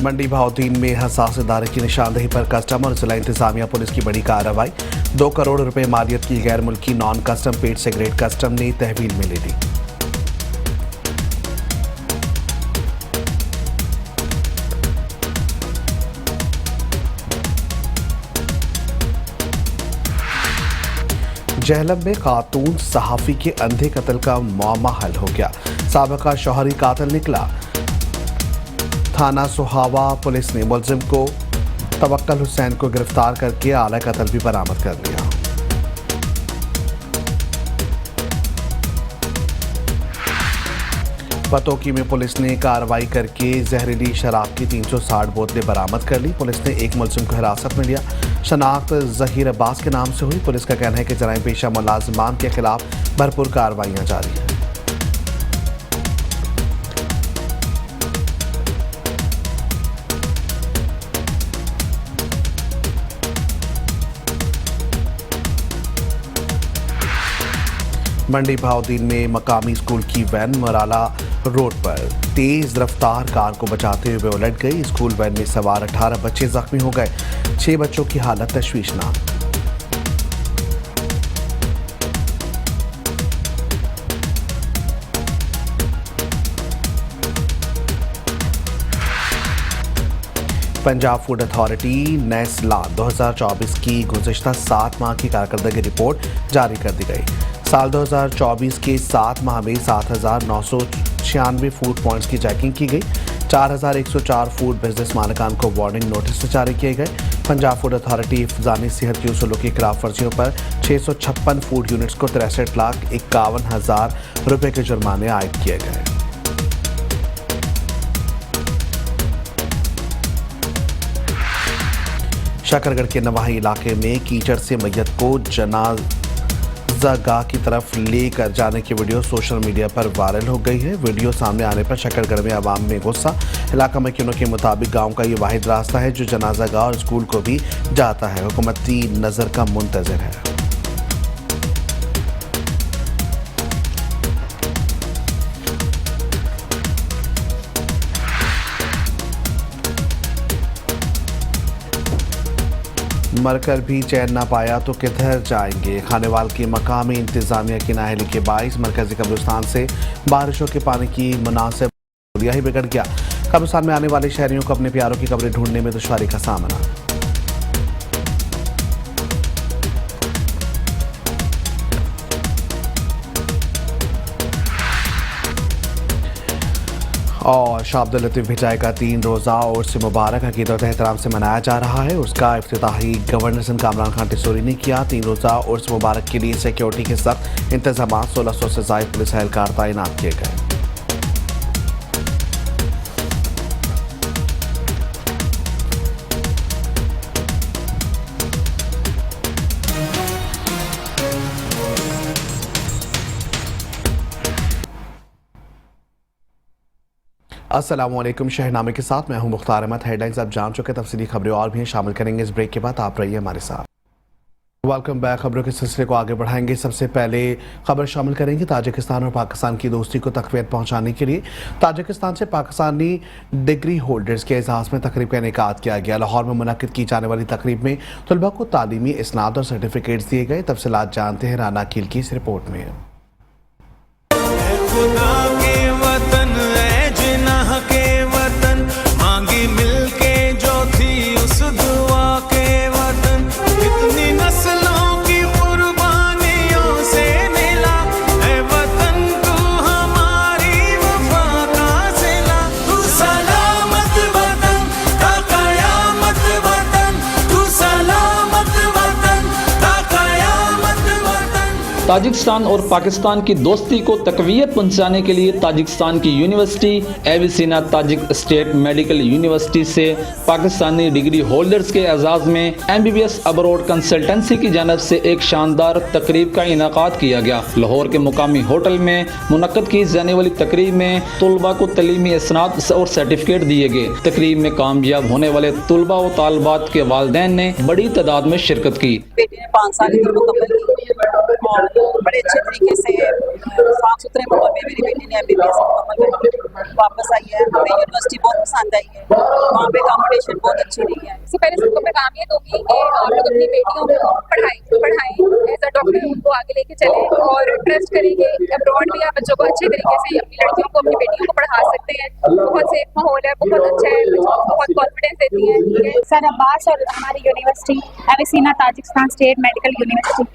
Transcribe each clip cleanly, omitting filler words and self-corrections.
मंडी भावतीन में हसास इदारे की निशानदेही पर कस्टम और जिला इंतजामिया पुलिस की बड़ी कार्रवाई। 2 करोड़ रुपए मालियत की गैर मुल्की non custom paid cigarette custom ने तहवील में ले ली। जहलम में खातून सहाफी के अंधे कत्ल का मामला हल हो गया। साबिका शौहरी कातिल निकला। थाना सोहावा पुलिस ने मुलजिम को तवक्कल हुसैन को गिरफ्तार करके आला कत्ल भी बरामद कर लिया। पतोकी में पुलिस ने कार्रवाई करके जहरीली शराब की 360 बोतलें बरामद कर ली। पुलिस ने एक मुलजिम को हिरासत में लिया। शनाख्त जहीर अब्बास के नाम से हुई। पुलिस का कहना है कि जराइम पेशा मुलाजिमान के खिलाफ भरपूर कार्रवाइयां जारी हैं। मंडी भावदीन में मकामी स्कूल की वैन मराला रोड पर तेज रफ्तार कार को बचाते हुए उलट गई। स्कूल वैन में सवार 18 बच्चे जख्मी हो गए। 6 बच्चों की हालत तशवीशनाक। पंजाब फूड अथॉरिटी नेस्लान 2024 की गुज़िश्ता 7 माह की कारकर्दगी रिपोर्ट जारी कर दी गई। साल 2024 के 7 माह में 7,996 फूड पॉइंट्स की चेकिंग की गई। 4,104 फूड बिजनेस मालिकान को वार्निंग नोटिस जारी किए गए। पंजाब फूड अथॉरिटी हिफ्ज़ानी सेहत की उसूलों की खिलाफ वर्जियों पर 656 फूड यूनिट्स को 63,51,000 रुपये के जुर्माने आयद किए गए। शकरगढ़ के नवाही इलाके में कीचड़ से मैयत को जनाज़ागाह की तरफ लेकर जाने की वीडियो सोशल मीडिया पर वायरल हो गई है। वीडियो सामने आने पर शकरगढ़ में आवाम में गुस्सा। इलाका मकीनों के मुताबिक गांव का ये वाहिद रास्ता है जो जनाज़ागाह और स्कूल को भी जाता है। हुकूमती नज़र का मुंतज़िर है। मरकर भी चैन ना पाया तो किधर जाएंगे। खानेवाल की मकामी इंतजामिया की नाअहली के बाइस मरकजी कब्रिस्तान से बारिशों के पानी की मुनासिब ही बिगड़ गया। कब्रिस्तान में आने वाले शहरियों को अपने प्यारों की कब्रें ढूंढने में दुश्वारी का सामना। और शाह अब्दुल लतीफ भिटाई का 3 रोज़ा उर्स मुबारक अकीदत एहतराम से मनाया जा रहा है। उसका इफ्तिताही गवर्नर सिंध कामरान खान टिसोरी ने किया। 3 रोज़ा उर्स मुबारक के लिए सिक्योरिटी के सख्त इंतजाम, 1600 से ज़ायद पुलिस एहलकार तैनात किए गए। अस्सलामुअलैकुम। शहनामे के साथ मैं हूं मुख्तार अहमद। हेडलाइंस आप जान चुके, तफसीली खबरें और भी शामिल करेंगे इस ब्रेक के बाद। आप रहिए हमारे साथ। Welcome back. खबरों के सिलसिले को आगे बढ़ाएंगे। सबसे पहले खबर शामिल करेंगे ताजिकिस्तान और पाकिस्तान की दोस्ती को तक़वियत पहुंचाने के लिए ताजिकिस्तान से पाकिस्तानी डिग्री होल्डर्स के एजाज़ में तकरीब का इनेकाद किया गया। लाहौर में मुनक़िद की जाने वाली तकरीब में तलबा को तालीमी इसनाद और सर्टिफिकेट्स दिए गए। तफसीलात जानते हैं राना अकील की इस रिपोर्ट में। ताजिकिस्तान और पाकिस्तान की दोस्ती को तक़वियत पहुँचाने के लिए ताजिकिस्तान की university एविसिना Tajik state medical university से पाकिस्तानी डिग्री होल्डर्स के एजाज़ में MBBS अब्रॉड कंसल्टेंसी की जानब से एक शानदार तकरीब का इनेकाद किया गया। लाहौर के मुकामी होटल में मुनक़्क़द की जाने वाली तकरीब में तलबा को तलीमी इसनाद और सर्टिफिकेट दिए गए। तकरीब में कामयाब होने वाले तलबा और तालबात के वालिदैन ने बड़ी तादाद में शिरकत की। बेटे ने 5 साल की मुकम्मल की और बड़े अच्छे तरीके से साफ सुथरे माहौल में मेरी बेटी ने MBBS मुकम्मल करके वापस आई है। हमें यूनिवर्सिटी बहुत पसंद आई है। वहाँ पे अकोमोडेशन बहुत अच्छी दी है। इससे पहले सबको पैगाम ये दूंगी कि आप लोग अपनी बेटियों को पढ़ाएं एज अ डॉक्टर, उनको आगे लेके चलें और ट्रस्ट करेंगे। अब्रॉड भी आप बच्चों को अच्छे तरीके से अपनी लड़कियों को, अपनी बेटियों को पढ़ा सकते हैं। बहुत सेफ माहौल है, बहुत अच्छा है, बच्चों को बहुत कॉन्फिडेंस देती है। सर अब्बास और हमारी university एविसिना Tajikistan state medical university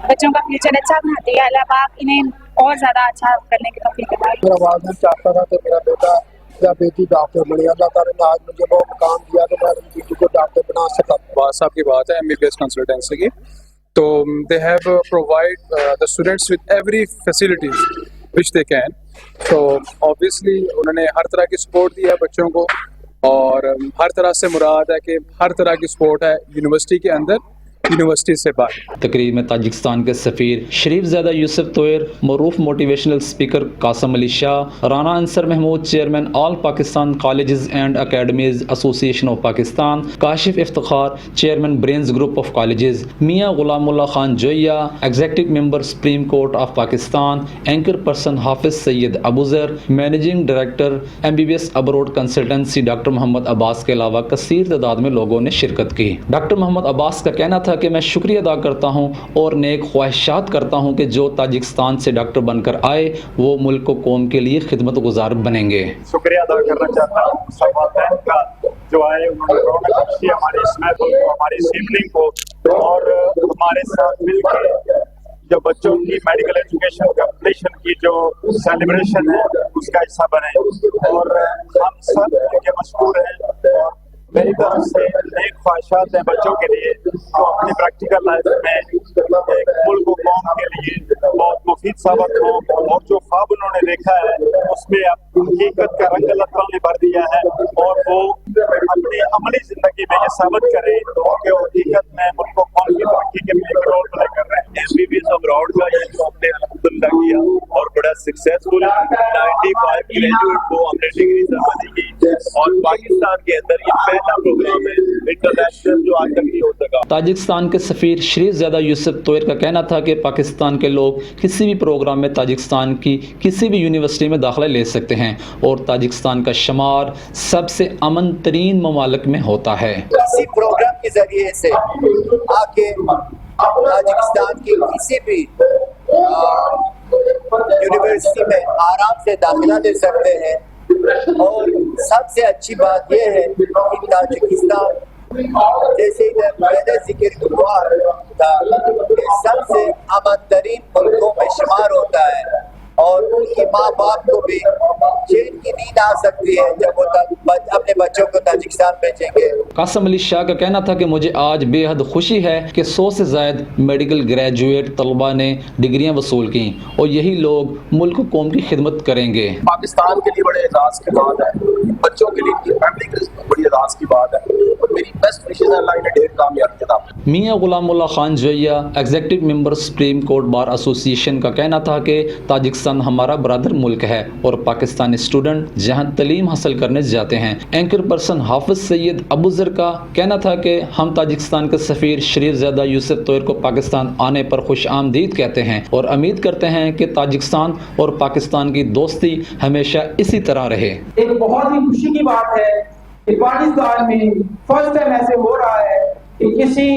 बच्चों का फ्यूचर अच्छा बनाती है। अल्लाह पाक इन्हें और ज़्यादा अच्छा करने की तौफीक दें। मेरा वालिद चाहता था कि मेरा बेटा या बेटी डॉक्टर बने। अल्लाह ताला ने आज मुझे वो मुकाम दिया कि मैं अपनी बेटी को डॉक्टर बना सका। बात साहब की बात है MBBS कंसल्टेंसी की, तो they have provide the students with every facilities which they can. तो ऑब्वियसली उन्होंने हर तरह की सपोर्ट दी है बच्चों को, और हर तरह से मुराद है कि हर तरह की सपोर्ट है यूनिवर्सिटी के अंदर, यूनिवर्सिटी से बाहर। तकरीब में ताजिकिस्तान के सफ़ीर शरीफ ज़ादा यूसुफ तोयर, मरूफ motivational speaker Kasam Ali Shah, Rana Ansar Mahmood chairman all Pakistan colleges and academies association of Pakistan, Kashif Iftikhar chairman brains group of colleges, Mian Ghulamullah Khan Joya executive member supreme court of Pakistan, anchor person Hafiz Syed Abuzar, managing director MBBS abroad consultancy doctor Mohammad Abbas के अलावा कसीर तादाद में लोगों ने शिरकत की। डॉक्टर मोहम्मद अब्बास का कहना था कि मैं शुक्रिया अदा करता हूँ और नेक ख्वाहिशात करता हूँ कि जो ताजिकिस्तान से डॉक्टर बनकर आए वो मुल्क को कौम के लिए खिदमत गुजार बनेंगे। शुक्रिया अदा करना चाहता हूँ सलमान का, जो आए उन्होंने रौनक बख्शी हमारे इस महफिल को, हमारी इस इवनिंग को, और हमारे साथ मिलकर जो बच्चों की मेडिकल एजुकेशन कंप्लीशन की जो सेलिब्रेशन है उसका हिस्सा बने। और हम सब इनके मशहूर हैं और मेरी तरफ से नेक ख्वाहिशात हैं बच्चों के लिए, तो अपनी प्रैक्टिकल लाइफ में एक मुल्क को कौम के लिए बहुत मुफीद साबित हो, और जो ख्वाब उन्होंने देखा है उसमें अब हकीकत का रंग लता ने भर दिया है, और वो अपनी अमली जिंदगी में ये साबित करें कि वो हकीकत में मुल्क को कौम की तरक्की के लिए रोल प्ले कर रहे हैं। MBBS अब्रॉड का ये जो हमने अल्हम्दुलिल्लाह किया और बड़ा सक्सेसफुल 95 ग्रेजुएट को हमने डिग्री सर्मनी की, और पाकिस्तान के अंदर ये पहला प्रोग्राम है इंटरनेशनल जो आज तक नहीं हो सका। ताजिकिस्तान के सफ़ीर शरीफ ज़ादा यूसुफ तोयर का कहना था कि पाकिस्तान के लोग किसी भी प्रोग्राम में ताजिकिस्तान की किसी भी यूनिवर्सिटी में दाखिला ले सकते हैं, और ताजिकिस्तान का शुमार सबसे अमन तरीन ममालिक में होता है। इसी प्रोग्राम के जरिए से आके ताजिकिस्तान की किसी भी यूनिवर्सिटी में आराम से दाखिला ले सकते हैं। और सबसे अच्छी बात यह है कि ताजिकिस्तान जैसे इधर मैंने जिक्र हुआ था कि सबसे अमन तरीन मुल्कों में शुमार होता है, और उनकी माँ बाप को भी चैन की नींद आ सकती है जब वो अपने बच्चों को ताजिकिस्तान भेजेंगे। कासम अली शाह का कहना था कि मुझे आज बेहद खुशी है कि 100 से ज़ायद मेडिकल ग्रेजुएट तलबा ने डिग्रियां वसूल की, और यही लोग मुल्क कौम की खिदमत करेंगे। पाकिस्तान के लिए बड़े एजाज की बात है, बच्चों के लिए, फैमिली के लिए बड़ी एजाज की बात है, और मेरी बेस्ट विशेष अल्लाह इन्हें ढेर कामयाब किया। Mian Ghulamullah Khan Joya executive member supreme court bar association का कहना था कि ताजिकिस्तान हमारा ब्रदर मुल्क है और पाकिस्तानी स्टूडेंट जहां तालीम हासिल करने जाते हैं। एंकर पर्सन हाफिज सैयद अबूजर का कहना था कि हम ताजिकिस्तान के सफ़ीर शरीफ ज़ादा यूसुफ तोयर को पाकिस्तान आने पर खुश आमदीद कहते हैं, और उम्मीद करते हैं कि ताजिकिस्तान और पाकिस्तान की दोस्ती हमेशा इसी तरह रहे। एक बहुत ही खुशी की बात है कि पाकिस्तान में फर्स्ट टाइम ऐसे हो रहा है कि किसी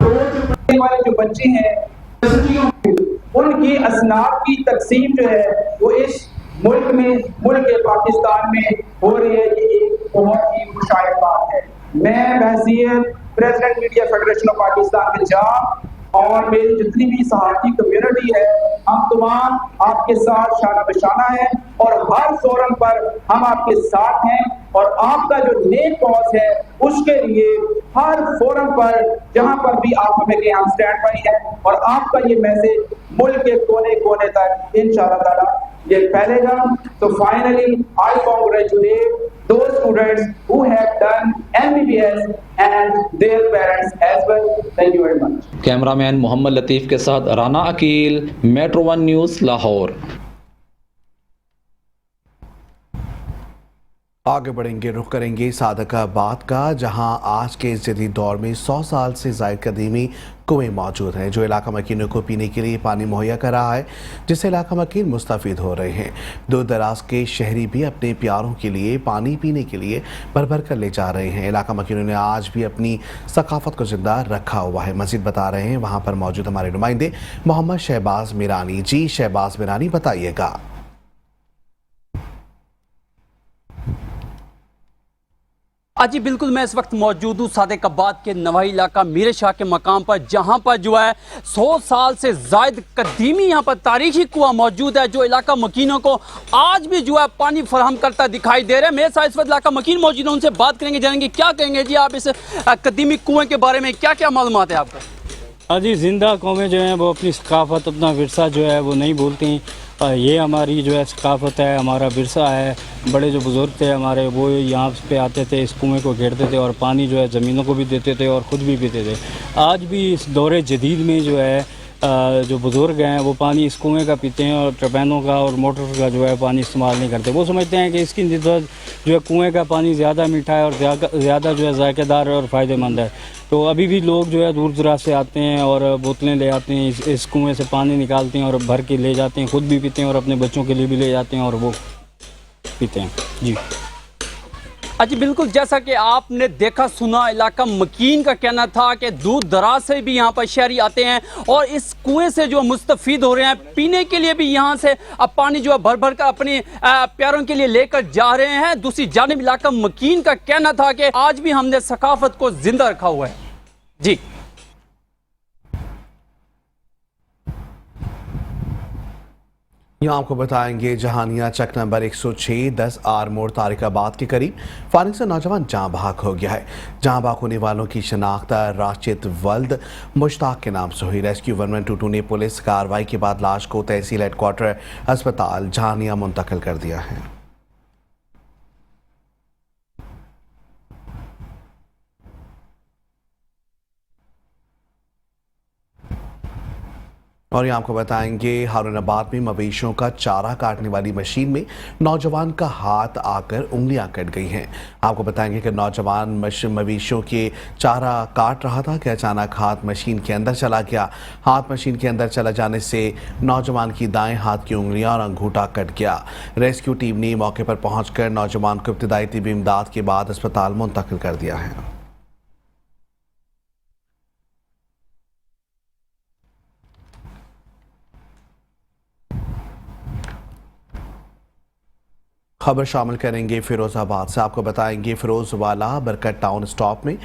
पढ़ने वाले जो बच्चे हैं उनकी असनाद की तकसीम जो है वो इस मुल्क में, मुल्क पाकिस्तान में हो रही है। ये एक बहुत ही खुशायद बात है। मैं बहसीयत president media federation of Pakistan के जाम और मेरी जितनी भी सहाफ़ी कम्युनिटी है, हम तमाम आपके साथ शाना बशाना है, और हर फोरम पर हम आपके साथ हैं, और आपका जो नेक कॉज है उसके लिए हर फोरम पर जहां पर भी आप हमें कहें हम स्टैंड बाई है, और आपका ये मैसेज मुल्क के कोने कोने तक इंशाअल्लाह ताला ये फैलेगा। तो finally I congratulate those students who have done MBBS and their parents as well. Thank you very much. Cameraman Mohammad Latif के साथ राना अकील, मेट्रो 1 न्यूज़ लाहौर। आगे बढ़ेंगे, रुख करेंगे सादकाबाद का, जहां आज के इस जदीद दौर में 100 साल से ज़ायद कदीमी कुएं मौजूद हैं जो इलाका मकीनों को पीने के लिए पानी मुहैया कर रहा है, जिससे इलाका मकीन मुस्तफीद हो रहे हैं। दूर दराज के शहरी भी अपने प्यारों के लिए पानी पीने के लिए भर भर कर ले जा रहे हैं। इलाका मकीनों ने आज भी अपनी सकाफत को जिंदा रखा हुआ है। मजीद बता रहे हैं वहां पर मौजूद हमारे नुमाइंदे मोहम्मद शहबाज मीरानी। जी शहबाज मीरानी, बताइएगा। जी बिल्कुल, मैं इस वक्त मौजूद हूँ सादिकाबाद के नवाही इलाका मीर शाह के मकाम पर, जहाँ पर जो है 100 साल से जायद कदीमी यहाँ पर तारीखी कुआं मौजूद है जो इलाका मकीनों को आज भी जो है पानी फराहम करता दिखाई दे रहा है। मेरे साथ इस वक्त इलाका मकीन मौजूद है, उनसे बात करेंगे, जानेंगे क्या कहेंगे जी आप इस कदीमी कुएं के बारे में, क्या क्या मालूमात है आपको? हाँ जी, जिंदा कौमें जो हैं वो अपनी सकाफत, अपना विरसा जो है वो नहीं भूलती। ये हमारी जो है सकाफत है, हमारा विरसा है। बड़े जो बुज़ुर्ग थे हमारे, वो यहाँ पे आते थे, इस कुएं को घेरते थे और पानी जो है ज़मीनों को भी देते थे और ख़ुद भी पीते थे। आज भी इस दौरे जदीद में जो है जो बुज़ुर्ग हैं वो पानी इस कुएं का पीते हैं और टर्बाइनों का और मोटर का जो है पानी इस्तेमाल नहीं करते। वो समझते हैं कि इसकी निस्बत जो है कुएं का पानी ज़्यादा मीठा है और ज़्यादा जो है जायकेदार और फ़ायदेमंद है। तो अभी भी लोग जो है दूर दराज से आते हैं और बोतलें ले आते हैं, इस कुएं से पानी निकालते हैं और भर के ले जाते हैं, ख़ुद भी पीते हैं और अपने बच्चों के लिए भी ले जाते हैं और वो पीते हैं। जी जी बिल्कुल, जैसा कि आपने देखा सुना, इलाका मकीन का कहना था कि दूर दराज से भी यहाँ पर शहरी आते हैं और इस कुएं से जो मुस्तफ़ीद हो रहे हैं, पीने के लिए भी यहाँ से अब पानी जो है भर भर कर अपने प्यारों के लिए लेकर जा रहे हैं। दूसरी जानिब इलाका मकीन का कहना था कि आज भी हमने सकाफत को जिंदा रखा हुआ है। जी यहाँ आपको बताएंगे जहानिया चक नंबर 106 10 आर मोड़ तारिकाबाद के करीब फायरिंग से नौजवान जाँ बहक हो गया है। जाँ बहक होने वालों की शनाख्त राशिद वल्द मुश्ताक के नाम से हुई। रेस्क्यू 1122 ने पुलिस कार्रवाई के बाद लाश को तहसील हेडक्वार्टर अस्पताल जहानिया मुंतकिल कर दिया है। और यहाँ आपको बताएंगे हारूनाबाद में मवेशियों का चारा काटने वाली मशीन में नौजवान का हाथ आकर उंगलियां कट गई हैं। आपको बताएंगे कि नौजवान मवेशियों के चारा काट रहा था कि अचानक हाथ मशीन के अंदर चला गया। हाथ मशीन के अंदर चला जाने से नौजवान की दाएं हाथ की उंगलियां और अंगूठा कट गया। रेस्क्यू टीम ने मौके पर पहुंचकर नौजवान को इब्तिदाई तिब्बी इमदाद के बाद अस्पताल मुंतकिल कर दिया है। खबर शामिल करेंगे फिरोजाबाद से। आपको बताएंगे फिरोजवाला बरकत टाउन स्टॉप में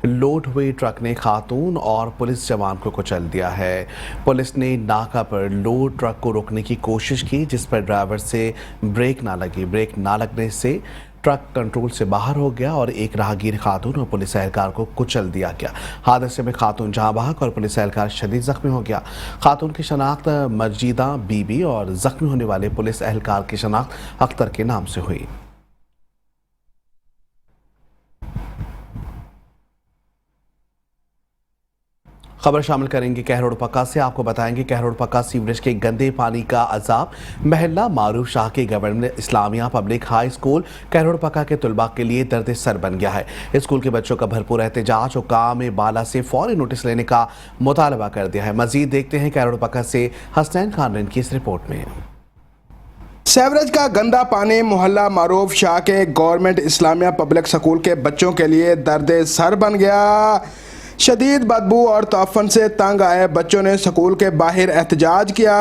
लोड हुए ट्रक ने खातून और पुलिस जवान को कुचल दिया है। पुलिस ने नाका पर लोड ट्रक को रोकने की कोशिश की, जिस पर ड्राइवर से ब्रेक ना लगी। ब्रेक ना लगने से ट्रक कंट्रोल से बाहर हो गया और एक राहगीर खातून और पुलिस एहलकार को कुचल दिया गया। हादसे में खातून जहां बहक और पुलिस एहलकार शदीद जख्मी हो गया। खातून की शनाख्त मजीदा बीबी और जख्मी होने वाले पुलिस एहलकार की शनाख्त अख्तर के नाम से हुई। खबर शामिल करेंगे कहरोड़ पक्का से। आपको बताएंगे कहरोड़ पक्का सीवरेज के गंदे पानी का अजाब महल्ला मारूफ शाह के government Islamia public high school Kahror Pakka के तुलबा के लिए दर्द सर बन गया है। स्कूल के बच्चों का भरपूर एहतजाज और काम बाला से फौरी नोटिस लेने का मुतालबा कर दिया है। मजीद देखते हैं कहरोड़ पक्का से हसनैन खान की इस रिपोर्ट में। सीवरेज का गंदा पानी मोहल्ला मारूफ शाह के गवर्नमेंट इस्लामिया पब्लिक स्कूल के बच्चों के लिए दर्द सर बन गया। शदीद बदबू और तोफन से तंग आए बच्चों ने स्कूल के बाहर एहतजाज किया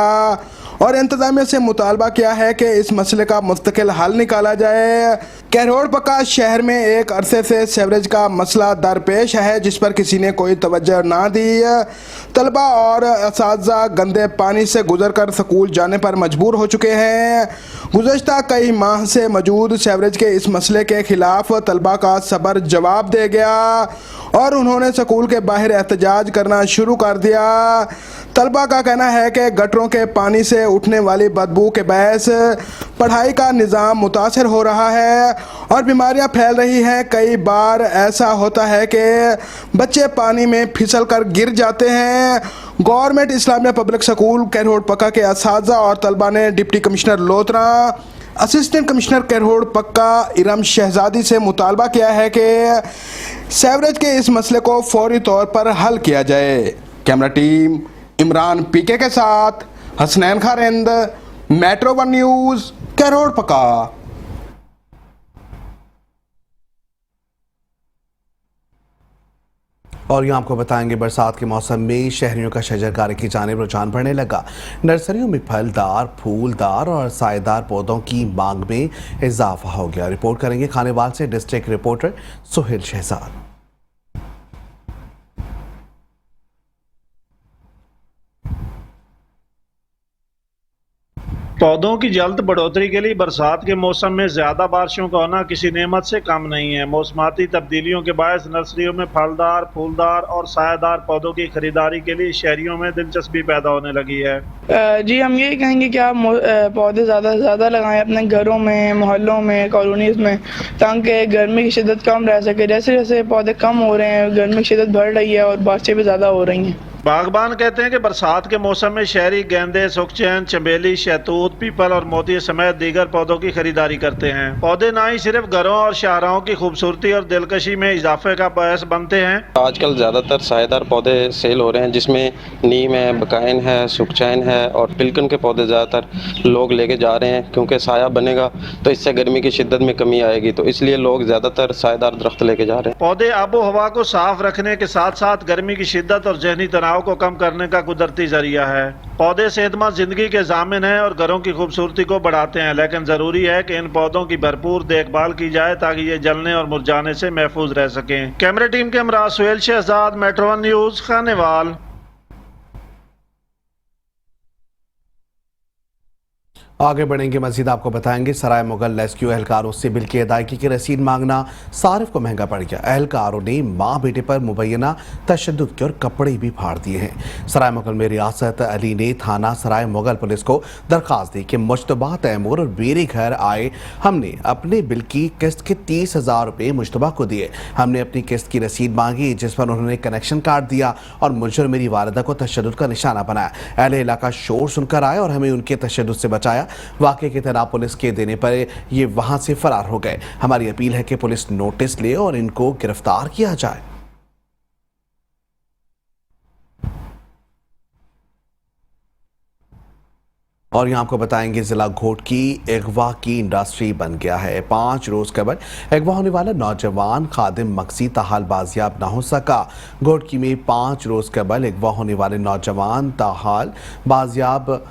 और इंतजामिया से मुतालबा किया है कि इस मसले का मुस्तकिल हल निकाला जाए। कहरोड़ पक्का शहर में एक अरसे से सीवरेज का मसला दरपेश है, जिस पर किसी ने कोई तवज्जो ना दी। तलबा और असातिज़ा गंदे पानी से गुजर कर स्कूल जाने पर मजबूर हो चुके हैं। गुज़श्ता कई माह से मौजूद सीवरेज के इस मसले के खिलाफ तलबा का सबर जवाब दे गया और उन्होंने स्कूल के बाहर एहतजाज करना शुरू कर दिया। तलबा का कहना है कि गटरों के पानी से उठने वाली बदबू के बायस पढ़ाई का निज़ाम मुतासर हो रहा है और बीमारियां फैल रही हैं। कई बार ऐसा होता है कि बच्चे पानी में फिसल कर गिर जाते हैं। Government Islamia public school Kahror Pakka के असातिज़ा और तलबा ने deputy commissioner Lodhran, assistant commissioner Kahror Pakka Iram शहजादी से मुतालबा किया है कि सीवरेज के इस मसले को फौरी तौर पर हल किया जाए। कैमरा टीम इमरान पीके के साथ हसनैन खारिंद, मेट्रो 1 न्यूज, करोड़ पका। और यहाँ आपको बताएंगे बरसात के मौसम में शहरियों का शजरकारी की जानिब रुझान बढ़ने लगा। नर्सरियों में फलदार, फूलदार और सायेदार पौधों की मांग में इजाफा हो गया। रिपोर्ट करेंगे खानेवाल से डिस्ट्रिक्ट रिपोर्टर सुहेल शहजाद। पौधों की जल्द बढ़ोतरी के लिए बरसात के मौसम में ज्यादा बारिशों का होना किसी नेमत से कम नहीं है। मौसमाती तब्दीलियों के बायस नर्सरियों में फलदार, फूलदार और सायादार पौधों की खरीदारी के लिए शहरियों में दिलचस्पी पैदा होने लगी है। जी हम यही कहेंगे कि आप पौधे ज़्यादा से ज़्यादा लगाएं अपने घरों में, मोहल्लों में, कॉलोनीज में, ताकि गर्मी की शिद्दत कम रह सके। जैसे जैसे पौधे कम हो रहे हैं, गर्मी की शिद्दत बढ़ रही है और बारिशें भी ज़्यादा हो रही हैं। बागबान कहते हैं कि बरसात के मौसम में शहरी गेंदे, सुखचैन, चमेली, शहतूत, पीपल और मोती समेत दीगर पौधों की खरीदारी करते हैं। पौधे ना ही सिर्फ घरों और शाहराहों की खूबसूरती और दिलकशी में इजाफे का बायस बनते हैं। आजकल ज़्यादातर सायेदार पौधे सेल हो रहे हैं, जिसमें नीम है, बकाइन है, सुखचैन है और पिलकन के पौधे ज़्यादातर लोग लेके जा रहे हैं, क्योंकि साया बनेगा तो इससे गर्मी की शिद्दत में कमी आएगी, तो इसलिए लोग ज़्यादातर सायेदार दरख्त लेके जा रहे हैं। पौधे आबो हवा को साफ रखने के साथ साथ गर्मी की शिद्दत और जहनी तनाव को कम करने का कुदरती जरिया है। पौधे सेहतमंद जिंदगी के जामिन हैं और घरों की खूबसूरती को बढ़ाते हैं, लेकिन जरूरी है कि इन पौधों की भरपूर देखभाल की जाए ताकि ये जलने और मुरझाने से महफूज रह सकें। कैमरा टीम के हमरा सुहेल शहजाद, मेट्रो 1 न्यूज, खानेवाल। आगे बढ़ेंगे, मजीद आपको बताएंगे सराय मुगल रेस्क्यू एहलकारों से बिल की अदायगी की रसीद मांगना सारिफ को महंगा पड़ गया। एहलकारों ने माँ बेटे पर मुबैना तशद्दुद के और कपड़े भी फाड़ दिए हैं। सराय मुगल में रियासत अली ने थाना सराय मुगल पुलिस को दरख्वास्त दी कि मुश्तबा तैमूर और मेरे घर आए, हमने अपने बिल की किस्त के 30,000 रुपये मुश्तबा को दिए। हमने अपनी किस्त की रसीद मांगी जिस पर उन्होंने कनेक्शन काट दिया और मुझे और मेरी वालिदा को तशद्दुद का निशाना बनाया। अहले इलाका शोर सुनकर आए और हमें उनके तशद्दुद से बचाया। वाक़े की इत्तला पुलिस के देने पर ये वहां से फरार हो गए। हमारी अपील है कि पुलिस नोटिस ले और इनको गिरफ्तार किया जाए। और यहाँ आपको बताएंगे जिला घोटकी अगवा की इंडस्ट्री बन गया है। 5 रोज कबल अगवा होने वाला नौजवान खादिम मक्सी ताहाल बाजियाब न हो सका। घोटकी में 5 रोज कबल अगवा होने वाले नौजवान ताहाल बाजियाब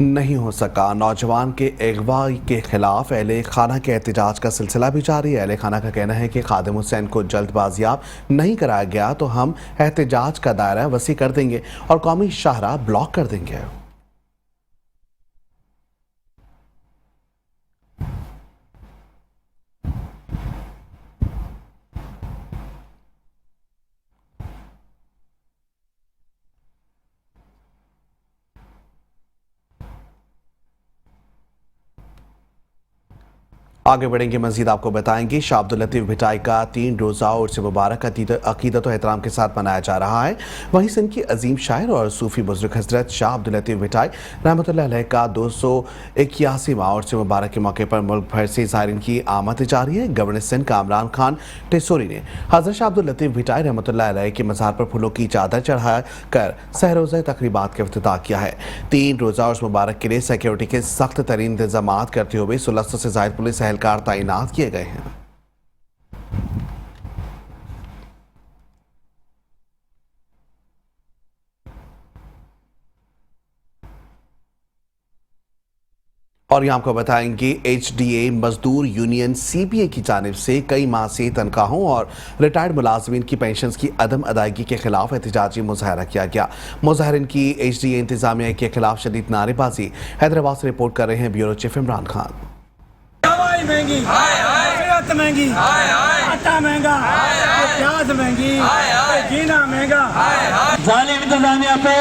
नहीं हो सका। नौजवान के अगवा के खिलाफ अहले खाना के एहतजाज का सिलसिला भी जारी है। अहले खाना का कहना है कि खादिम हुसैन को जल्द बाजियाब नहीं कराया गया तो हम एहतजाज का दायरा वसी कर देंगे और कौमी शाहराह ब्लॉक कर देंगे। आगे बढ़ेंगे, मजीद आपको बताएंगे शाह अब्दुल लतीफ भिटाई का 3 रोज़ा उर्स मुबारक अकीदत और एहतराम के साथ मनाया जा रहा है। वहीं सिंध की अजीम शायर और सूफी बुजुर्ग हजरत शाह अब्दुल लतीफ भिटाई रहमतुल्लाह अलैह का 281वां उर्स मुबारक के मौके पर मुल्क भर से ज़ायरीन की आमद जारी है। गवर्नर सिंध कामरान खान टेसोरी ने हजरत शाह अब्दुल लतीफ भिटाई रहमतुल्लाह अलैह के मज़ार पर फूलों की चादर चढ़ा कर सहरोज़ा तकरीबात का इफ्तिताह किया है। 3 रोज़ा उर्स मुबारक के लिए सिक्योरिटी के सख्त तरीन इंतजाम करते हुए 1600 से ज़ायद पुलिस एहलकार तैनात किए गए हैं। और यहाँ आपको बताएंगे HDA मजदूर यूनियन CBA की जानिब से कई माह से तनख्वाहों और रिटायर्ड मुलाजमीन की पेंशन की अदम अदायगी के खिलाफ एहतजाजी मुजाहरा किया गया। मुजाहरीन की HDA इंतजामिया के खिलाफ शदीद नारेबाजी। हैदराबाद से रिपोर्ट कर रहे हैं ब्यूरो चीफ इमरान खान। दवाई महंगी, सेहत महंगी, आटा महंगा, प्याज महंगी, जीना महंगा। जालिम इंतजामिया पे,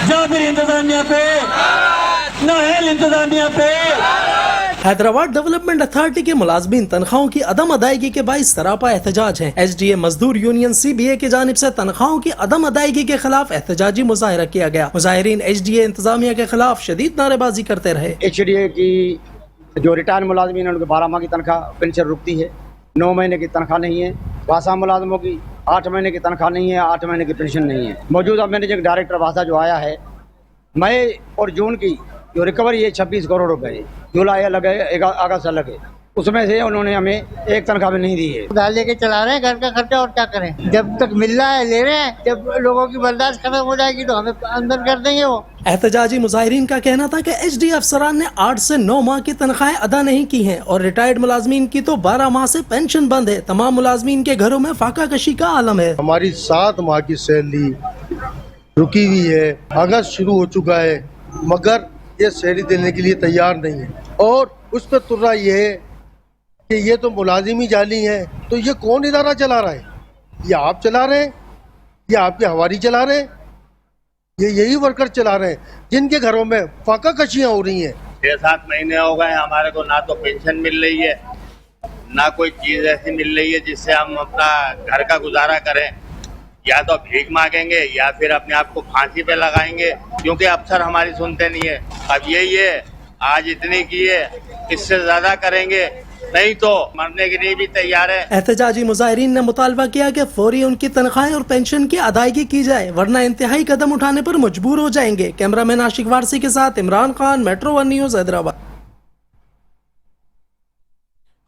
जाबिर इंतजामिया पे, नाअहल इंतजामिया पे। हैदराबाद डेवलपमेंट अथॉरिटी के मुलाजमीन तनख्वाहों की अदम अदायगी के बाइस सरापा एहतजाज है। HDA मजदूर यूनियन CBA की जानिब से तनख्वाहों की अदम अदायगी के खिलाफ एहतजाजी मुजाहरा किया गया। मुजाहिरीन HDA इंतजामिया के खिलाफ शदीद नारेबाजी करते रहे। HDA की जो रिटायर मुलाजमीन है उनके 12 माह की तनख्वाह पेंशन रुकती है, 9 महीने की तनख्वाह नहीं है। वासा मुलाजमों की 8 महीने की तनख्वाह नहीं है, 8 महीने की पेंशन नहीं है। मौजूदा मैनेजिंग डायरेक्टर वासा जो आया है, मई और जून की जो रिकवरी है 26 करोड़ रुपए, जुलाई अलग है, अगस्त अलग है, उसमें से उन्होंने हमें एक तनख्वाह भी नहीं दी है। उधार लेके चला रहे हैं घर का खर्चा, और क्या करें। जब तक मिल रहा है ले रहे हैं, जब लोगों की बर्दाश्त खत्म हो जाएगी तो हमें अंदर कर देंगे वो। एहतजाजी मुजाहिरीन का कहना था कि HD अफसरान ने 8 से 9 माह की तनख्वाहें अदा नहीं की हैं और रिटायर्ड मुलाजमीन की तो 12 माह से पेंशन बंद है। तमाम मुलाजमीन के घरों में फाका कशी का आलम है। हमारी 7 माह की सैलरी रुकी हुई है, अगस्त शुरू हो चुका है, मगर ये सैलरी देने के लिए तैयार नहीं है। और उस पर तुर्रा ये है कि ये तो मुलाजिम ही जाली है, तो ये कौन इदारा चला रहा है? ये आप चला रहे हैं, ये आपके हवारी चला रहे हैं, ये यही वर्कर चला रहे हैं जिनके घरों में फाका कशियाँ हो रही हैं। 6-7 महीने हो गए हमारे को, ना तो पेंशन मिल रही है, ना कोई चीज ऐसी मिल रही है जिससे हम अपना घर का गुजारा करें। या तो भीख मांगेंगे या फिर अपने आप को फांसी पे लगाएंगे, क्योंकि अफसर हमारी सुनते नहीं है। अब यही है, आज इतनी की है, इससे ज्यादा करेंगे नहीं तो मरने के लिए भी तैयार है। एहतजाजी मुजाहिरीन ने मुतालबा किया कि फौरी उनकी तनख्वाहें और पेंशन की अदायगी की जाए, वरना इंतहाई कदम उठाने पर मजबूर हो जाएंगे। कैमरामैन आशिक वारसी के साथ इमरान खान, मेट्रो 1 न्यूज़, हैदराबाद।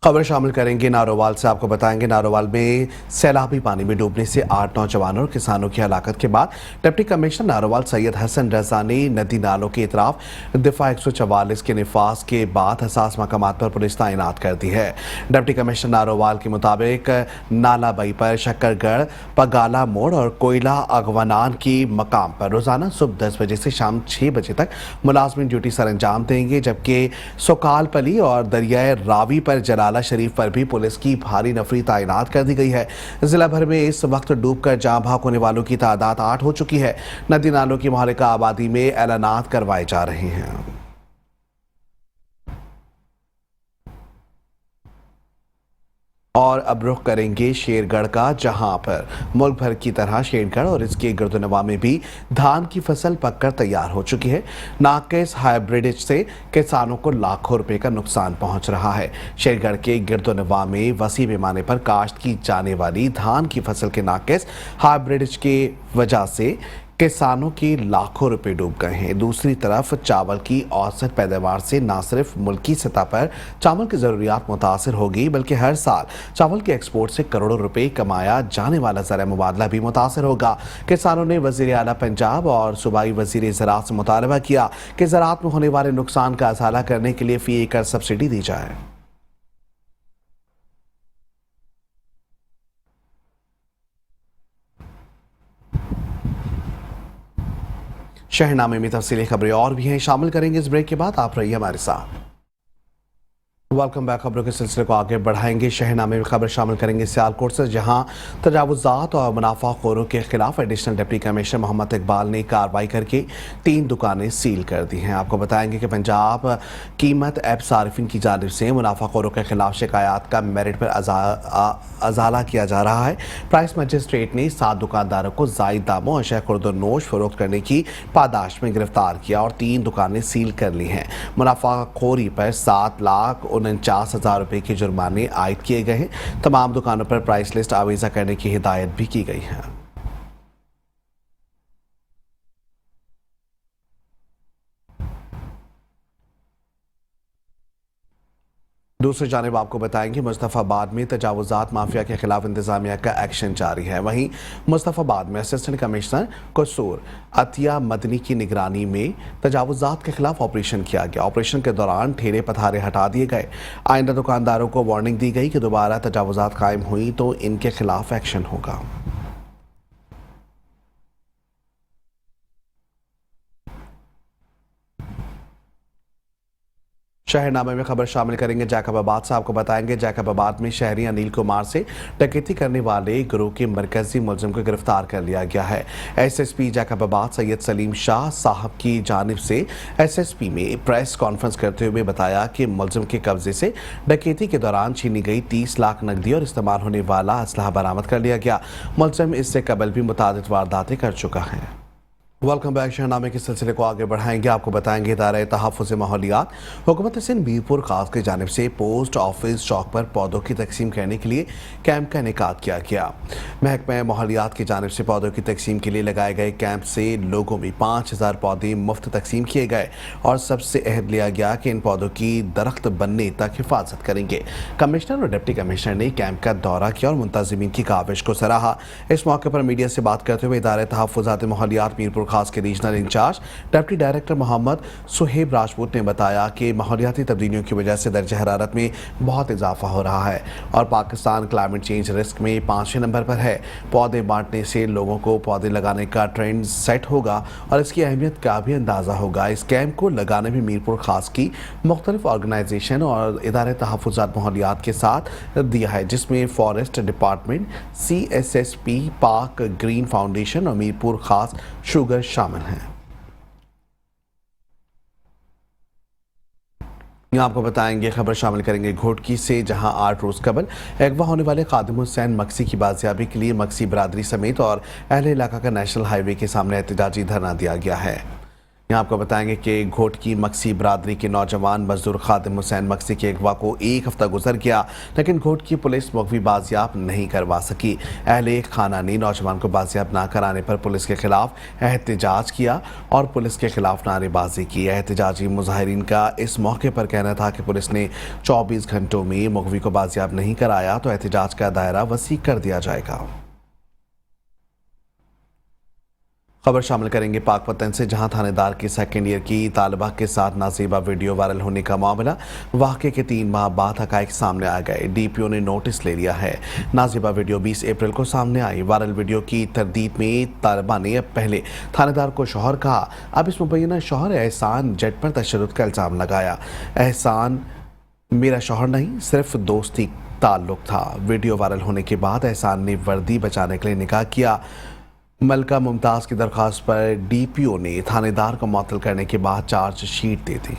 खबर शामिल करेंगे नारोवाल से। आपको बताएंगे नारोवाल में सैलाबी पानी में डूबने से 8 नौजवानों और किसानों की हलाकत के बाद डिप्टी कमिश्नर नारोवाल सैयद हसन रजा ने नदी नालों के इतराफ दिफा 144 के निफाज के बाद हसास मकामात पर पुलिस तैनात कर दी है। डिप्टी कमिश्नर नारोवाल के मुताबिक नाला बई पर शक्करगढ़, पगाला मोड़ और कोयला अगवानान की मकाम पर रोजाना सुबह 10 बजे से शाम 6 बजे तक मुलाजमिन ड्यूटी सर अंजाम देंगे, जबकि सोकालपली और दरियाए रावी पर जलाला शरीफ पर भी पुलिस की भारी नफरी तैनात कर दी गई है। जिला भर में इस वक्त डूबकर जान भाग होने वालों की तादाद 8 हो चुकी है। नदी नालों की मुहल्लिका आबादी में ऐलानात करवाए जा रहे हैं। और अब रुख करेंगे शेरगढ़ का, जहां पर मुल्क भर की तरह शेरगढ़ और इसके गिरदोनवा में भी धान की फसल पककर तैयार हो चुकी है। नाकिस हाइब्रिड से किसानों को लाखों रुपए का नुकसान पहुंच रहा है। शेरगढ़ के गिरदोनवा में वसी पैमाने पर काश्त की जाने वाली धान की फसल के नाकिस हाइब्रिड के वजह से किसानों के लाखों रुपए डूब गए हैं। दूसरी तरफ चावल की औसत पैदावार से न सिर्फ मुल्की सतह पर चावल की ज़रूरियात मुतासर होगी, बल्कि हर साल चावल के एक्सपोर्ट से करोड़ों रुपए कमाया जाने वाला ज़रा मुबादला भी मुतासर होगा। किसानों ने वज़ीर आला पंजाब और सूबाई वज़ीर ज़राअत से मुतालबा किया कि ज़राअत में होने वाले नुकसान का अज़ाला करने के लिए फी एकड़ सब्सिडी दी जाए। शहरनामे में तफसीली खबरें और भी हैं, शामिल करेंगे इस ब्रेक के बाद। आप रहिए हमारे साथ। Welcome back. खबरों के सिलसिले को आगे बढ़ाएंगे। शहरनामे में खबर शामिल करेंगे सियालकोट से, जहां तजावुज़ात और मुनाफाखोरों के खिलाफ additional deputy commissioner Mohammad Iqbal ने कार्रवाई करके 3 दुकानें सील कर दी हैं। आपको बताएंगे कि पंजाब कीमत ऐप सारिफिन की जानिब से मुनाफाखोरों के खिलाफ शिकायत का मेरिट पर अजाला किया जा रहा है। प्राइस मजिस्ट्रेट ने 7 दुकानदारों को जायद दामों और खुर्दोनोश फरोख्त करने की पादाश में गिरफ्तार किया और 3 दुकानें सील कर ली हैं। मुनाफाखोरी पर 7,49,000 रुपए के जुर्माने आयद किए गए हैं। तमाम दुकानों पर प्राइस लिस्ट आवेजा करने की हिदायत भी की गई है। दूसरी जानिब आपको बताएंगे मुस्तफ़ाबाद में तजावुज़ात माफिया के खिलाफ इंतजामिया का एक्शन जारी है। वहीं मुस्तफ़ाबाद में असिस्टेंट कमिश्नर कसूर अतिया मदनी की निगरानी में तजावुज़ात के खिलाफ ऑपरेशन किया गया। ऑपरेशन के दौरान ठेले पथारे हटा दिए गए। आइंदा दुकानदारों को वार्निंग दी गई कि दोबारा तजावुज़ात कायम हुई तो इनके खिलाफ एक्शन होगा। शहरनामे में खबर शामिल करेंगे जैकबाबाद से। आपको बताएंगे जैकबाबाद में शहरी अनिल कुमार से डकैती करने वाले गिरोह के मरकजी मुलजिम को गिरफ्तार कर लिया गया है। एसएसपी जैकबाबाद सैयद सलीम शाह साहब की जानिब से एसएसपी में प्रेस कॉन्फ्रेंस करते हुए बताया कि मुलजिम के कब्जे से डकैती के दौरान छीनी गई 30 लाख नकदी और इस्तेमाल होने वाला असलहा बरामद कर लिया गया। मुलजिम इससे कबल भी मुतादिद वारदातें कर चुका है। Welcome back. शहनामे के सिलसिले को आगे बढ़ाएंगे। आपको बताएंगे इदारा तहफ़्फ़ुज़ माहौलियात हुकूमत सिंध मीरपुर खास की जानिब से पोस्ट ऑफिस चौक पर पौधों की तकसीम करने के लिए कैंप का इनेकाद किया गया। महकमा माहौलियात की जानिब से पौधों की तकसीम के लिए लगाए गए कैंप से लोगों में 5000 पौधे मुफ्त तकसीम किए गए और सबसे अहद लिया गया कि इन पौधों की दरख्त बनने तक हिफाजत करेंगे। कमिश्नर और डिप्टी कमिश्नर ने कैंप का दौरा किया और मुंतज़िमीन की काविश को सराहा। इस मौके पर मीडिया से बात करते हुए इदारा तहफ़्फ़ुज़ात माहौलियात मीरपुर खास के regional incharge deputy director Mohammad Suhaib Rajput ने बताया कि माहौलियाती तब्दीलियों की वजह से दर्ज हरारत में बहुत इजाफा हो रहा है और पाकिस्तान क्लाइमेट चेंज रिस्क में 5वें नंबर पर है। पौधे बांटने से लोगों को पौधे लगाने का ट्रेंड सेट होगा और इसकी अहमियत का भी अंदाज़ा होगा। इस कैंप को लगाने में मीरपुर खास की मुख्तलिफ ऑर्गेनाइजेशन और इदारे तहफ़्फ़ुज़ात माहौलियात के साथ दिया है, जिसमें फॉरेस्ट डिपार्टमेंट, CSSP, पाक ग्रीन फाउंडेशन और मीरपुर खास शुगर शामिल हैं। यहाँ आपको बताएंगे, खबर शामिल करेंगे घोटकी से, जहां 8 रोज़ कबल अगवा होने वाले खादिम हुसैन मक्सी की बाजियाबी के लिए मक्सी बरादरी समेत और अहले इलाका का नेशनल हाईवे के सामने एहतजाजी धरना दिया गया है। यहाँ आपको बताएंगे कि घोटकी मक्सी बरादरी के नौजवान मजदूर खादिम हुसैन मक्सी के अगवा को 1 हफ्ता गुजर गया, लेकिन घोटकी पुलिस मुकवी बाजियाब नहीं करवा सकी। अहले खाना ने नौजवान को बाजियाब ना कराने पर पुलिस के खिलाफ एहतजाज किया और पुलिस के खिलाफ नारेबाजी की। एहतजाजी मुजाहिरीन का इस मौके पर कहना था कि पुलिस ने 24 घंटों में मुकवी को बाजियाब नहीं कराया तो एहतजाज का दायरा वसी कर दिया जाएगा। खबर शामिल करेंगे पाकपतन से, जहां थानेदार की सेकेंड ईयर की तालिबा के साथ नाजीबा वीडियो वायरल होने का मामला। वाक़े के 3 माह बाद हक़ाइक़ सामने आ गए। DPO ने नोटिस ले लिया है। नाजीबा वीडियो 20 अप्रैल को सामने आई। वायरल वीडियो की तरदीद में तालिबा ने अब पहले थानेदार को शौहर कहा, अब इस मुबैना शौहर एहसान जट पर तशद्दुद का इल्ज़ाम लगाया। एहसान मेरा शौहर नहीं, सिर्फ दोस्ती ताल्लुक था। वीडियो वायरल होने के बाद एहसान ने वर्दी बचाने के लिए निकाह किया। मलका मुमताज़ की दरख्वास्त पर DPO ने थानेदार को मुअत्तल करने के बाद चार्जशीट दे दी।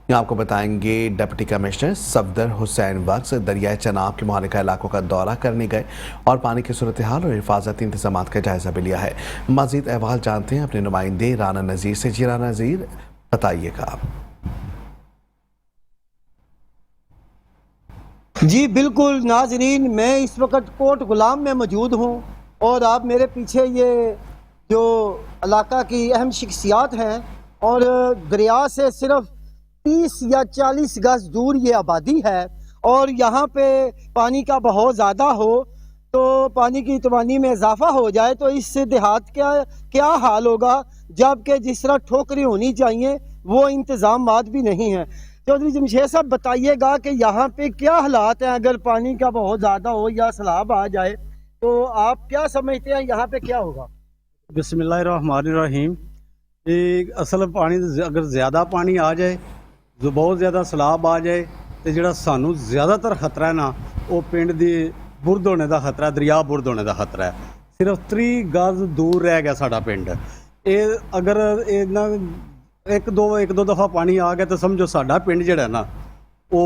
यहाँ आपको बताएंगे, डिप्टी कमिश्नर सफदर हुसैन वक्स दरियाए चनाब के मुहालिका इलाकों का दौरा करने गए और पानी की सूरत हाल और हिफाजती इंतजाम का जायजा भी लिया है। मजीद अहवाल जानते हैं अपने नुमाइंदे राना नज़ीर से। जी राना नज़ीर, बताइएगा। जी बिल्कुल नाजरीन, मैं इस वक्त कोट गुलाम में मौजूद हूँ और आप मेरे पीछे ये जो इलाका की अहम शख्सियात हैं और दरिया से सिर्फ 30 या 40 गज दूर ये आबादी है और यहाँ पे पानी का बहाव ज़्यादा हो तो पानी की तवानी में इजाफा हो जाए तो इस देहात का क्या हाल होगा, जबकि जिस तरह ठोकरें होनी चाहिए वो इंतज़ामात भी नहीं हैं। चौधरी जमशेद साहब, बताइएगा कि यहाँ पे क्या हालात हैं, अगर पानी का बहुत ज़्यादा हो या सैलाब आ जाए तो आप क्या समझते हैं यहाँ पे क्या होगा? बिस्मिल्लाहिर्रहमानिर्रहीम। असल पानी अगर ज़्यादा पानी आ जाए, जो बहुत ज़्यादा सैलाब आ जाए तो जो सानू ज़्यादातर खतरा है ना, वो पिंड दी बुरद होने का खतरा, दरिया बुरद होने का खतरा है। सिर्फ 3 गज दूर रह गया साडा पिंड। ये अगर इतना एक दो दफ़ा पानी आ गया तो समझो साडा पिंड जिहड़ा ना वो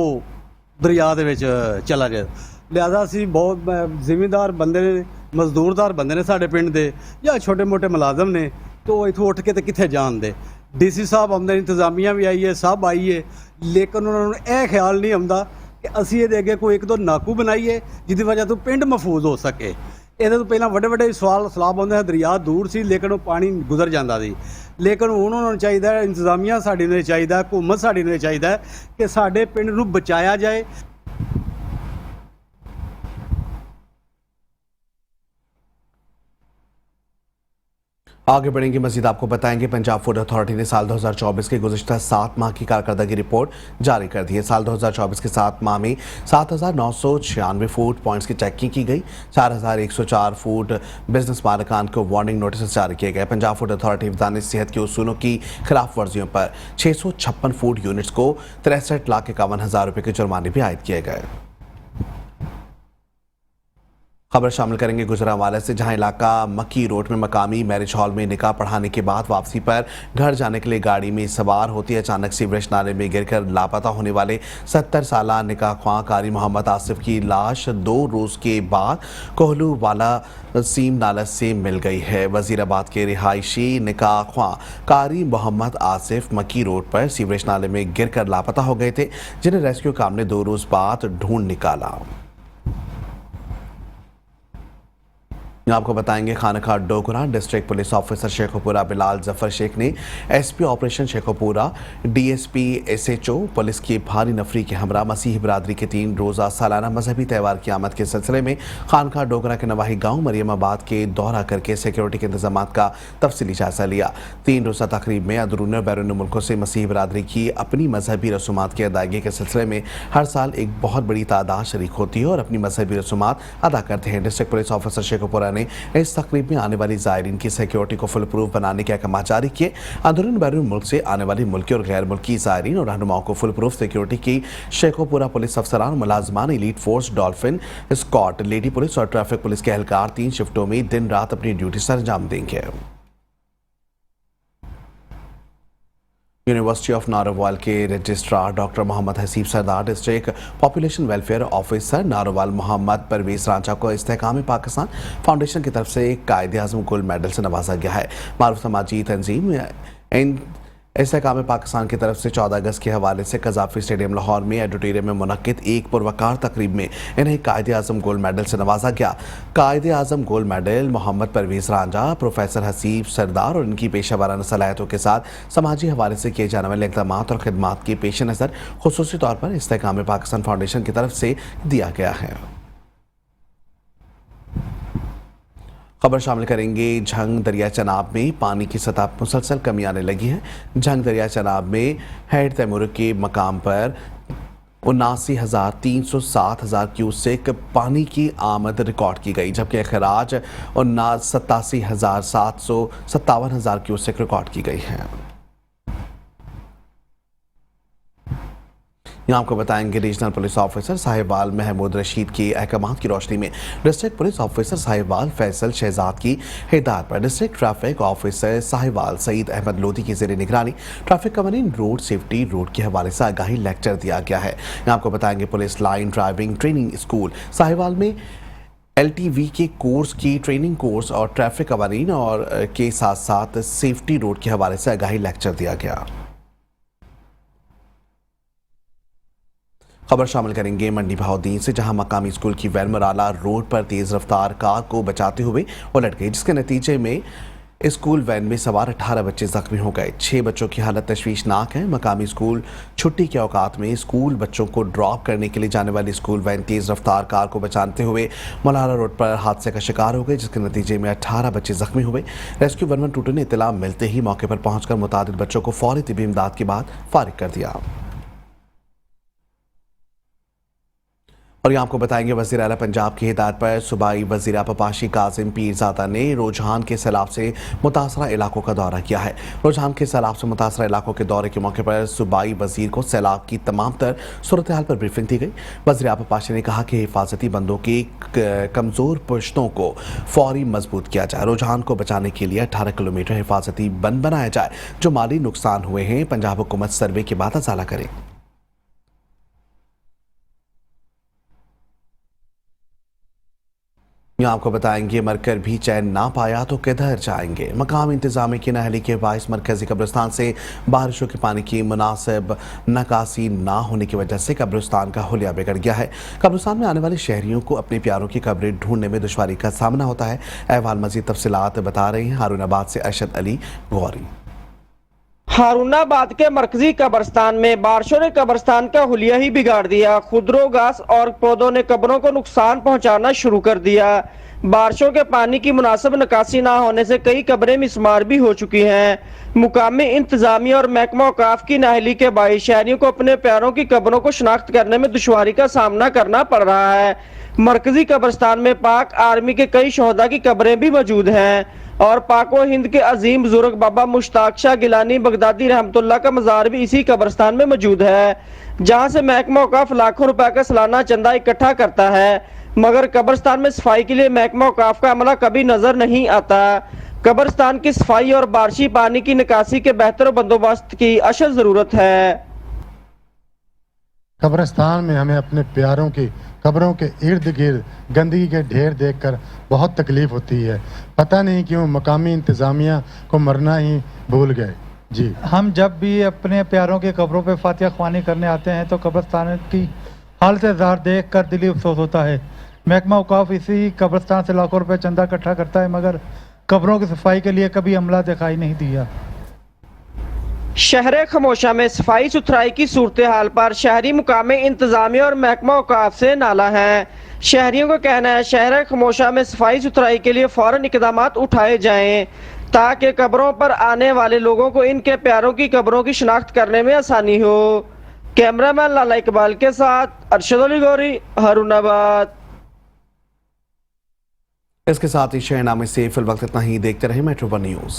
दरिया दे विच चला जाए। लिहाजा असी बहुत जिमीदार बंदे ने, मजदूरदार बंदे ने साडे पिंड दे या छोटे मोटे मुलाजम ने, तो इत्थों उठ के तो कित्थे जान दे। DC साहब आउंदे, इंतजामिया भी आई है, सब आई है, लेकिन उन्होंने यह ख्याल नहीं आउंदा कि असी ये अगे कोई 1-2 नाकू बनाइए जिसकी वजह तो पिंड महफूज हो सके। ਇਹਦੇ ਤੋਂ ਪਹਿਲਾਂ ਵੱਡੇ ਵੱਡੇ ਸਲਾਬ ਆਉਂਦੇ ਦਰਿया दूर सी, लेकिन वो पानी गुजर जाता सी। लेकिन ਹੁਣ ਉਹਨਾਂ ਨੂੰ ਚਾਹੀਦਾ ਹੈ, ਇੰਤਜ਼ਾਮੀਆ ਸਾਡੇ ਨੂੰ ਚਾਹੀਦਾ, हुकूमत ਸਾਡੇ ਨੂੰ ਚਾਹੀਦਾ ਕਿ ਸਾਡੇ ਪਿੰਡ ਨੂੰ ਬਚਾਇਆ ਜਾਏ। आगे बढ़ेंगे, मजीद आपको बताएंगे पंजाब फूड अथॉरिटी ने साल 2024 के गुज़िश्ता 7 माह की कारकर्दगी रिपोर्ट जारी कर दी है। साल 2024 के 7 माह में 7,996 फूड पॉइंट्स की चेकिंग की गई। 4,104 फूड बिजनेस मालिकान को वार्निंग नोटिस जारी किए गए। पंजाब फूड अथॉरिटी हिफ्ज़ान सेहत के उसूलों की खिलाफ वर्जियों पर 656 फूड यूनिट्स को 63,51,000 रुपये के जुर्माने भी आयद किए गए। खबर शामिल करेंगे गुजरांवाला से, जहां इलाका मक्की रोड में मकामी मैरिज हॉल में निकाह पढ़ाने के बाद वापसी पर घर जाने के लिए गाड़ी में सवार होती अचानक सीवरेज नाले में गिरकर लापता होने वाले 70 साल निकाह ख्वां कारी मोहम्मद आसिफ की लाश 2 रोज के बाद कोहलू वाला सीम नाला से मिल गई है। वजीराबाद के रिहायशी निकाह ख्वां कारी मोहम्मद आसिफ मक्की रोड पर सीवरेज नाले में गिरकर लापता हो गए थे, जिन्हें रेस्क्यू काम ने 2 रोज बाद ढूंढ निकाला। आपको बताएंगे Khanqah Dogran district police officer Sheikhupura Bilal Zafar Sheikh ने SP operation Sheikhupura, DSP, SHO police की भारी नफरी के हमरा मसीह बिरादरी के 3 रोज़ा सालाना मजहबी त्यौहार की आमद के सिलसिले में खानका डोगरा के नवाही गांव मरियमाबाद के दौरा करके सिक्योरिटी के इंतजाम का तफसीली जायजा लिया। 3 रोज़ा तकरीब में अंदरूनी और बैरून मुल्कों से मसीह बिरादरी की अपनी मजहबी रसूमात की अदायगी के सिलसिले में हर साल एक बहुत बड़ी तादाद शरीक होती है और अपनी मजहबी रसूमात अदा करते हैं। डिस्ट्रिक्ट पुलिस ऑफिसर शेखोपुरा ने इस तकरीब में आने वाली ज़ायरीन की सिक्योरिटी को फुल प्रूफ बनाने के अहकाम जारी किए। अंदरून बैरून मुल्क से आने वाली मुल्की और गैर मुल्की ज़ायरीन और रहनुमाओं को फुल प्रूफ सिक्योरिटी की शेखोपुरा पुलिस अफसरान, मुलाजमान, elite force, dolphin squad, lady police और ट्रैफिक पुलिस के एहलकार 3 शिफ्टों में दिन रात अपनी ड्यूटी सर अंजाम देंगे। यूनिवर्सिटी ऑफ नारोवाल के registrar doctor Mohammad Haseeb Sardar, district population welfare officer Narowal Mohammad Parvez Ranjha को इस्तेहकाम पाकिस्तान फाउंडेशन की तरफ से कायदे-ए-आज़म गोल्ड मेडल से नवाजा गया है। मारूफ समाजी तंजीम इस्तेहकाम पाकिस्तान की तरफ से 14 अगस्त के हवाले से कज़ाफ़ी स्टेडियम लाहौर में एडिटोरियम में मुनक्किद एक पुरवकार तकरीब में इन्हें कायदे-ए-आज़म गोल्ड मेडल से नवाजा गया। Quaid-e-Azam gold medal Mohammad Parvez Ranjha, professor Haseeb Sardar और इनकी पेशेवराना सलाहियतों के साथ समाजी हवाले से किए जाने वाले इक़दाम और खिदमात के पेश नज़र खुसूसी तौर पर इस्तेहकाम पाकिस्तान फाउंडेशन की तरफ से दिया गया है। खबर शामिल करेंगे झंग दरिया चनाब में पानी की सतह मुसलसल कमी आने लगी है। झंग दरिया चनाब में हेड तैमूर के मकाम पर 79,307 क्यूसेक पानी की आमद रिकॉर्ड की गई, जबकि खराज 87,757 क्यूसेक रिकॉर्ड की गई है। यहाँ आपको बताएंगे regional police officer Sahiwal Mahmood Rashid की अहकाम की रोशनी में district police officer Sahiwal Faisal Shahzad की हिदायत पर district traffic officer Sahiwal Saeed Ahmad Lodhi की ज़ेरे निगरानी ट्रैफिक कवानीन रोड सेफ्टी रोड के हवाले से आगाही लेक्चर दिया गया है। यहाँ आपको बताएंगे police line driving training school Sahiwal में LTV के कोर्स की ट्रेनिंग कोर्स और ट्रैफिक कवानीन और के साथ साथ सेफ्टी रोड के हवाले से आगाही लेक्चर दिया गया। खबर शामिल करेंगे मंडी बहाउद्दीन से, जहां मकामी स्कूल की वैन मराला रोड पर तेज रफ्तार कार को बचाते हुए उलट गई, जिसके नतीजे में स्कूल वैन में सवार 18 बच्चे जख्मी हो गए। 6 बच्चों की हालत तशवीशनाक है। मकामी स्कूल छुट्टी के औकात में स्कूल बच्चों को ड्रॉप करने के लिए जाने वाली स्कूल वैन तेज रफ्तार कार को बचाते हुए मलाला रोड पर हादसे का शिकार हो गए, जिसके नतीजे में 18 बच्चे जख्मी हुए। रेस्क्यू 112 ने इत्तला मिलते ही मौके पर पहुंचकर मुतादिद बच्चों को फौरी तिब्बी इमदाद के बाद फारिग कर दिया। और यहाँ आपको बताएंगे वज़ीर आला पंजाब की हिदायत पर सूबाई वज़ीर आपाशी कासिम पीरज़ादा ने रुझान के सैलाब से मुतासरा इलाकों का दौरा किया है। रुझान के सैलाब से मुतासरा इलाकों के दौरे के मौके पर सूबाई वज़ीर को सैलाब की तमाम तर सूरत हाल पर ब्रीफिंग दी गई। वज़ीर आपाशी ने कहा कि हिफाजती बंदों की कमज़ोर पुश्तों को फौरी मजबूत किया जाए। रुझान को बचाने के लिए 18 किलोमीटर हिफाजती बंद बनाया जाए। जो माली नुकसान हुए हैं पंजाब हुकूमत सर्वे के बाद अजाला करे। यहाँ आपको बताएंगे मरकर भी चैन ना पाया तो किधर जाएंगे। मकाम इंतजामी की नाअहली के बायस मरकजी कब्रिस्तान से बारिशों के पानी की मुनासिब निकासी ना होने की वजह से कब्रिस्तान का हुलिया बिगड़ गया है। कब्रिस्तान में आने वाले शहरियों को अपने प्यारों की कब्रें ढूंढने में दुश्वारी का सामना होता है। अहवाल मजीद तफसीलात बता रहे हैं हारूनाबाद से अरशद अली गौरी। हारूनाबाद के मरकजी कब्रिस्तान में बारिशों ने कब्रिस्तान का हुलिया ही बिगाड़ दिया। खुदरो घास और पौधों ने कब्रों को नुकसान पहुंचाना शुरू कर दिया। बारिशों के पानी की मुनासिब निकासी ना होने से कई कब्रें मिसमार भी हो चुकी हैं। मुकामी इंतजामिया और महकमा औकाफ की नाअहली के बाईस शहरियों को अपने प्यारों की कब्रों को शनाख्त करने में दुश्वारी का सामना करना पड़ रहा है। मरकजी कब्रिस्तान में पाक आर्मी के कई शोहदा की कब्रें भी मौजूद हैं और पाको हिंद के अजीम बुजुर्ग बाबा मुश्ताक शाह गिलानी बगदादी रहमतुल्लाह का मज़ार भी इसी कब्रिस्तान में मौजूद है, जहां से महकमा औकाफ लाखों रुपए का सालाना चंदा इकट्ठा करता है। मगर कब्रिस्तान में सफाई के लिए महकमा औकाफ का अमला कभी नजर नहीं आता। कब्रिस्तान की सफाई और बारिशी पानी की निकासी के बेहतर बंदोबस्त की अशद जरूरत है। कब्रिस्तान में हमें अपने प्यारों की कब्रों के इर्द गिर्द गंदगी के ढेर देखकर बहुत तकलीफ होती है। पता नहीं क्यों मकामी इंतज़ामिया को मरना ही भूल गए। जी, हम जब भी अपने प्यारों की कब्रों पे फातिहा ख्वानी करने आते हैं तो कब्रिस्तान की हालत ज़ाहिर देख कर दिली अफसोस होता है। महकमा औकाफ इसी कब्रिस्तान से लाखों रुपए चंदा इकट्ठा करता है, मगर कब्रों की सफाई के लिए कभी अमला दिखाई नहीं दिया। शहर खमोशा में सफाई सुथराई की सूरत हाल पर शहरी मुकामी इंतजामिया और महकमा औकाफ से नाला है। शहरियों का कहना है शहर खमोशा में सफाई सुथराई के लिए फौरन इकदाम उठाए जाएं ताकि कब्रों पर आने वाले लोगों को इनके प्यारों की कब्रों की शिनाख्त करने में आसानी हो। कैमरामैन लाला इकबाल के साथ अरशद अली गौरी, हारूनाबाद। इसके साथ ही शहरनामे से फिल वक्त इतना ही। देखते रहे मेट्रो वन न्यूज।